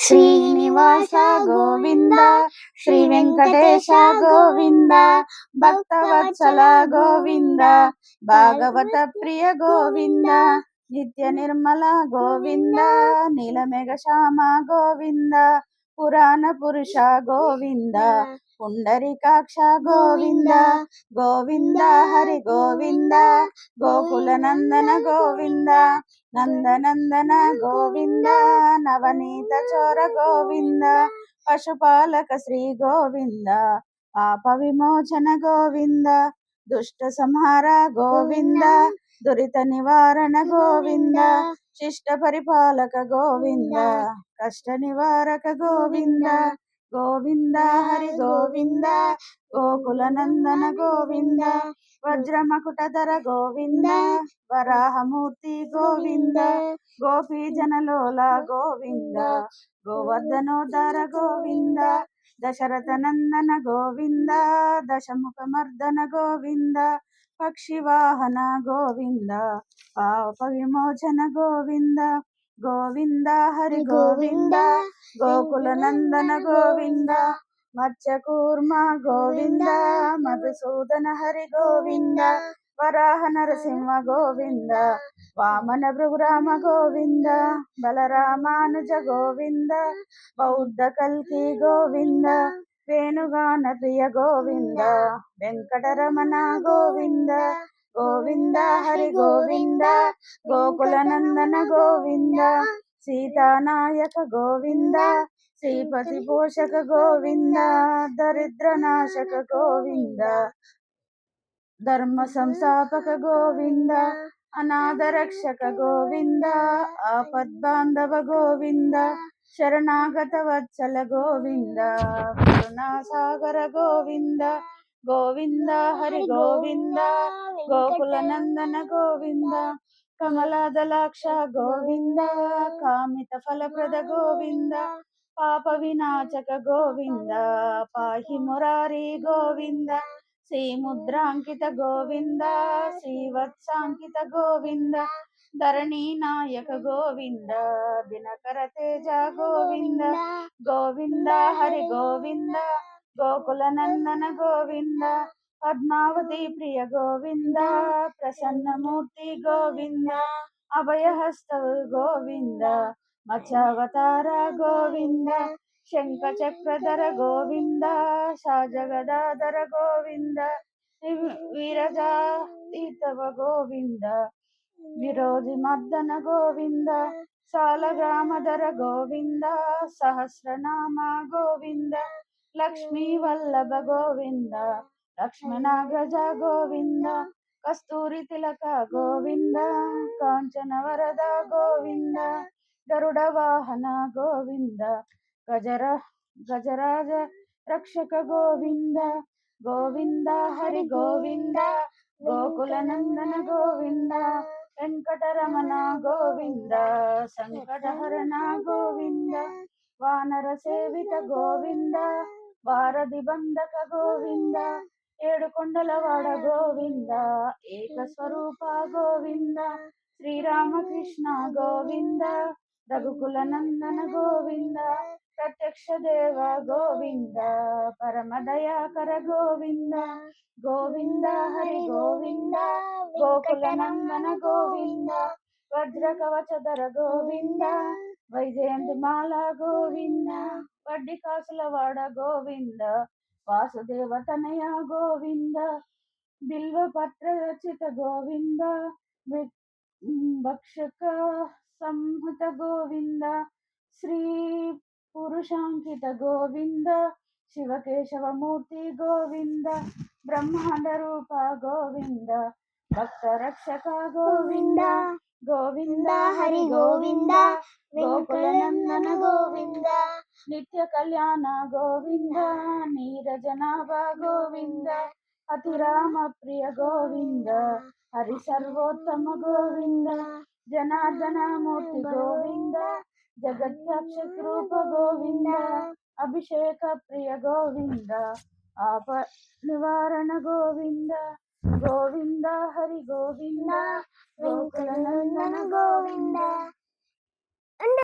శ్రీనివాస గోవింద, శ్రీ వెంకటేశ గోవింద, భక్తవత్సల గోవింద, భాగవత ప్రియ గోవింద, నిత్య నిర్మల గోవింద, నీలమేఘ శ్యామ గోవింద, పురాణ పురుష గోవింద, పుండరీకాక్ష గోవింద, గోవింద హరి గోవింద, గోకుల నందన గోవింద, నందనందన గోవింద, నవనీత చోర గోవింద, పశుపాలక శ్రీ గోవింద, పాప విమోచన గోవింద, దుష్ట సంహార గోవింద, దురిత నివారణ గోవింద, శిష్ట పరిపాలక గోవింద, కష్ట నివారక గోవింద, గోవింద హరి గోవింద, గోకుల నందన గోవింద, వజ్రమకుటధర గోవింద, వరాహమూర్తి గోవింద, గోపీ జనలోల గోవింద, గోవర్ధనోద్ధర గోవింద, దశరథ నందన గోవింద, దశముఖ మర్దన గోవింద, పక్షివాహన గోవింద, పాప విమోచన గోవింద, గోవింద హరి గోవింద, గోకుల నందన గోవింద, మత్స్యకూర్మ గోవింద, మధుసూదన హరి గోవింద, వరాహ నరసింహ గోవింద, వామన భృగురామ గోవింద, బలరామానుజ గోవింద, బౌద్ధ కల్కి గోవింద, వేణుగాన ప్రియ గోవింద, వెంకటరమణ గోవింద, గోవింద హరి గోవింద, గోకుల నందన గోవింద, సీతానాయక గోవింద, శ్రీపతి పోషక గోవింద, దరిద్ర నాశక గోవింద, ధర్మ సంస్థాపక గోవింద, అనాథ రక్షక గోవింద, ఆపద్బాంధవ గోవింద, శరణాగత వత్సల గోవింద, కరుణాసాగర గోవింద, గోవింద హరి గోవింద, గోకుల నందన గోవింద, కమలాదలాక్ష గోవింద, కామిత ఫలప్రద గోవింద, పాప వినాశక గోవింద, పాహి మురారి గోవింద, శ్రీముద్రాంకిత గోవింద, శ్రీవత్సాంకిత గోవింద, ధరణీ నాయక గోవింద, దినకర తేజ గోవింద, గోవింద హరి గోవింద, గోకుల నందన గోవింద, పద్మావతి ప్రియ గోవింద, ప్రసన్నమూర్తి గోవింద, అభయహస్త గోవింద, మత్స్యావతార గోవింద, శంఖ చక్రధర గోవింద, షాజగదాధర గోవింద, వీరజాతీతవ గోవింద, విరోధి మర్దన గోవింద, సాలగ్రామధర గోవింద, సహస్రనామ గోవింద, లక్ష్మీ వల్లభ గోవింద, లక్ష్మణాగ్రజ గోవింద, కస్తూరి తిలక గోవింద, కాంచన వరద గోవింద, గరుడ వాహన గోవింద, గజరాజ రక్షక గోవింద, గోవింద హరి గోవింద, గోకుల నందన గోవింద, వెంకటరమణ గోవింద, సంకటహరణ గోవింద, వానర సేవిత గోవింద, వారధి బంధక గోవింద, ఏడుకొండలవాడ గోవింద, ఏక స్వరూప గోవింద, శ్రీరామకృష్ణ గోవింద, రఘుకుల నందన గోవింద, ప్రత్యక్ష దేవ గోవింద, పరమ దయాకర గోవింద, గోవింద హరి గోవింద, గోకుల నందన గోవింద, వజ్ర కవచధర గోవింద, వైజయంతి మాల గోవింద, వడ్డి కాసుల వాడ గోవింద, వాసుదేవ తనయ గోవింద, బిల్వ పత్ర రచిత గోవింద, భక్షక సంహత గోవింద, శ్రీ పురుషాంకిత గోవింద, శివకేశవమూర్తి గోవింద, బ్రహ్మాండ రూప గోవింద, భక్త రక్షక గోవింద, గోవింద హరి గోవింద, గోకుల నందన గోవింద, నిత్య కళ్యాణ గోవింద, నీరజనాభ గోవింద, అతిరామ ప్రియ గోవింద, హరి సర్వోత్తమ గోవింద, జనార్దన మూర్తి గోవింద, జగద్రక్షక రూప గోవింద, అభిషేక ప్రియ గోవింద, ఆప నివారణ గోవింద, గోవింద హరి గోవింద, గోకుల నందన గోవింద.